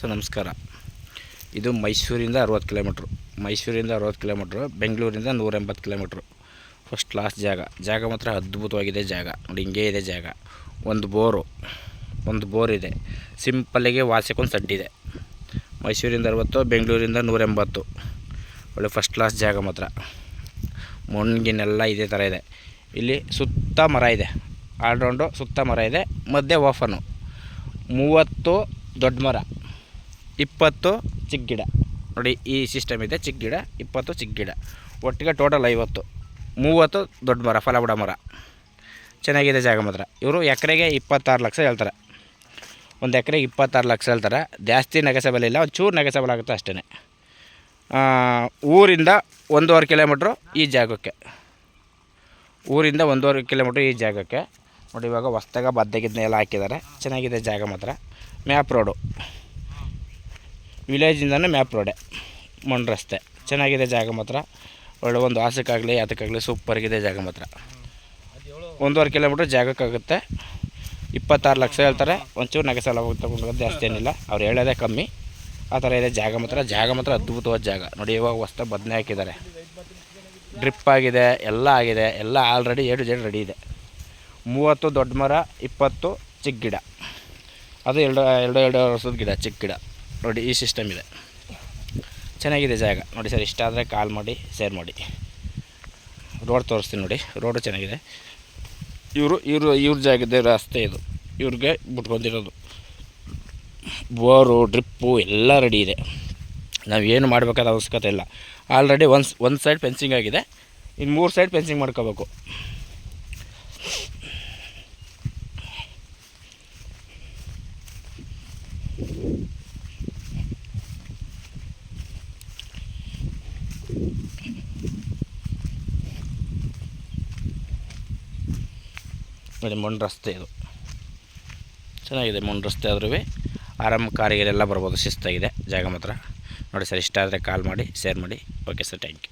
Sir ನಮಸ್ಕಾರ. ಇದು ಮೈಸೂರಿಂದ 60 ಕಿಲೋಮೀಟ್ರು, ಬೆಂಗಳೂರಿಂದ 180 ಕಿಲೋಮೀಟ್ರು. ಫಸ್ಟ್ ಕ್ಲಾಸ್ ಜಾಗ ಮಾತ್ರ ಅದ್ಭುತವಾಗಿದೆ. ಜಾಗ ನೋಡಿ, ಹಿಂಗೇ ಇದೆ ಜಾಗ. ಒಂದು ಬೋರ್ ಇದೆ. ಸಿಂಪಲ್ಲಿಗೆ ವಾಸಕ್ಕೊಂದು ಸಡ್ಡಿದೆ. ಮೈಸೂರಿಂದ 60, ಬೆಂಗಳೂರಿಂದ 180. ಒಳ್ಳೆ ಫಸ್ಟ್ ಕ್ಲಾಸ್ ಜಾಗ ಮಾತ್ರ. ಮಣ್ಣಿನೆಲ್ಲ ಇದೇ ಥರ ಇದೆ. ಇಲ್ಲಿ ಸುತ್ತ ಮರ ಇದೆ, ಆಲ್ರೌಂಡು ಸುತ್ತ ಮರ ಇದೆ. ಮಧ್ಯೆ ಓಫನು. 30 ದೊಡ್ಡ ಮರ, 20 ಚಿಕ್ಕ ಗಿಡ. ನೋಡಿ, ಈ ಸಿಸ್ಟಮ್ ಇದೆ. ಚಿಕ್ಕ ಗಿಡ 20 ಚಿಕ್ಕ ಗಿಡ, ಒಟ್ಟಿಗೆ ಟೋಟಲ್ 50. 30 ದೊಡ್ಡ ಮರ, ಫಲಬಿಡ ಮರ. ಚೆನ್ನಾಗಿದೆ ಜಾಗ ಮಾತ್ರ. ಇವರು ಎಕರೆಗೆ 26 ಲಕ್ಷ ಹೇಳ್ತಾರೆ. ಒಂದು ಎಕರೆಗೆ 26 ಲಕ್ಷ ಹೇಳ್ತಾರೆ. ಜಾಸ್ತಿ ನೆಗೆಸಬಲ್ ಇಲ್ಲ, ಒಂಚೂರು ನೆಗೆಸಬಲ್ ಆಗುತ್ತೆ ಅಷ್ಟೇ. ಊರಿಂದ 1.5 ಕಿಲೋಮೀಟ್ರು ಈ ಜಾಗಕ್ಕೆ. ಊರಿಂದ 1.5 ಕಿಲೋಮೀಟ್ರ್ ಈ ಜಾಗಕ್ಕೆ. ನೋಡಿ, ಇವಾಗ ಹೊಸ್ದಾಗ ಬದ್ದಗಿದ್ದನ್ನೆಲ್ಲ ಹಾಕಿದ್ದಾರೆ. ಚೆನ್ನಾಗಿದೆ ಜಾಗ ಮಾತ್ರ. ಮ್ಯಾಪ್ ರೋಡು, ವಿಲೇಜಿಂದನೇ ಮ್ಯಾಪ್ ರೋಡೆ, ಮಣ್ಣು ರಸ್ತೆ. ಚೆನ್ನಾಗಿದೆ ಜಾಗ ಮಾತ್ರ. ಒಳ್ಳೆ ಒಂದು ವಾಸಕ್ಕಾಗಲಿ ಅದಕ್ಕಾಗಲಿ ಸೂಪರ್ಗಿದೆ ಜಾಗ ಮಾತ್ರ. 1.5 ಕಿಲೋಮೀಟ್ರ್ ಜಾಗಕ್ಕಾಗುತ್ತೆ. 26 ಲಕ್ಷ ಹೇಳ್ತಾರೆ. ಒಂಚೂರು ನಗೆಸಲ ತಗೊಂಡು ಜಾಸ್ತಿ ಏನಿಲ್ಲ, ಅವ್ರು ಹೇಳೋದೇ ಕಮ್ಮಿ. ಆ ಥರ ಇದೆ ಜಾಗ ಮಾತ್ರ ಅದ್ಭುತವಾದ ಜಾಗ. ನೋಡಿ, ಇವಾಗ ಹೊಸ್ದಾಗಿ ಬದನೆ ಹಾಕಿದ್ದಾರೆ. ಡ್ರಿಪ್ ಆಗಿದೆ, ಎಲ್ಲ ಆಗಿದೆ. ಎಲ್ಲ already A to Z ready ಇದೆ. 30 ದೊಡ್ಡ ಮರ, 20 ಚಿಕ್ಕ ಗಿಡ. ಅದು ಎರಡು ವರ್ಷದ ಗಿಡ, ಚಿಕ್ಕ ಗಿಡ. ನೋಡಿ, ಈ ಸಿಸ್ಟಮ್ ಇದೆ. ಚೆನ್ನಾಗಿದೆ ಜಾಗ. ನೋಡಿ ಸರ್, ಇಷ್ಟ ಆದರೆ ಕಾಲ್ ಮಾಡಿ, ಶೇರ್ ಮಾಡಿ. ರೋಡ್ ತೋರಿಸ್ತೀನಿ ನೋಡಿ. ರೋಡು ಚೆನ್ನಾಗಿದೆ. ಇವ್ರ ಜಾಗದ ರಸ್ತೆ ಇದು. ಇವ್ರಿಗೆ ಬಿಟ್ಕೊಂಡಿರೋದು. ಬೋರು, ಡ್ರಿಪ್ಪು ಎಲ್ಲ ರೆಡಿ ಇದೆ. ನಾವೇನು ಮಾಡಬೇಕಾದ ಅವಶ್ಯಕತೆ ಇಲ್ಲ. ಆಲ್ರೆಡಿ ಒಂದು ಸೈಡ್ ಫೆನ್ಸಿಂಗ್ ಆಗಿದೆ. ಇನ್ನು 3 ಸೈಡ್ ಫೆನ್ಸಿಂಗ್ ಮಾಡ್ಕೋಬೇಕು. ನೋಡಿ, ಮಣ್ಣು ರಸ್ತೆ ಇದು. ಚೆನ್ನಾಗಿದೆ. ಮಣ್ಣು ರಸ್ತೆ ಆದ್ರೂ ಆರಾಮ ಕಾರಿಗೆಲ್ಲ ಬರ್ಬೋದು. ಶಿಸ್ತಾಗಿದೆ ಜಾಗ ಮಾತ್ರ. ನೋಡಿ ಸರ್, ಇಷ್ಟ ಆದರೆ ಕಾಲ್ ಮಾಡಿ, ಶೇರ್ ಮಾಡಿ. Okay sir, thank you.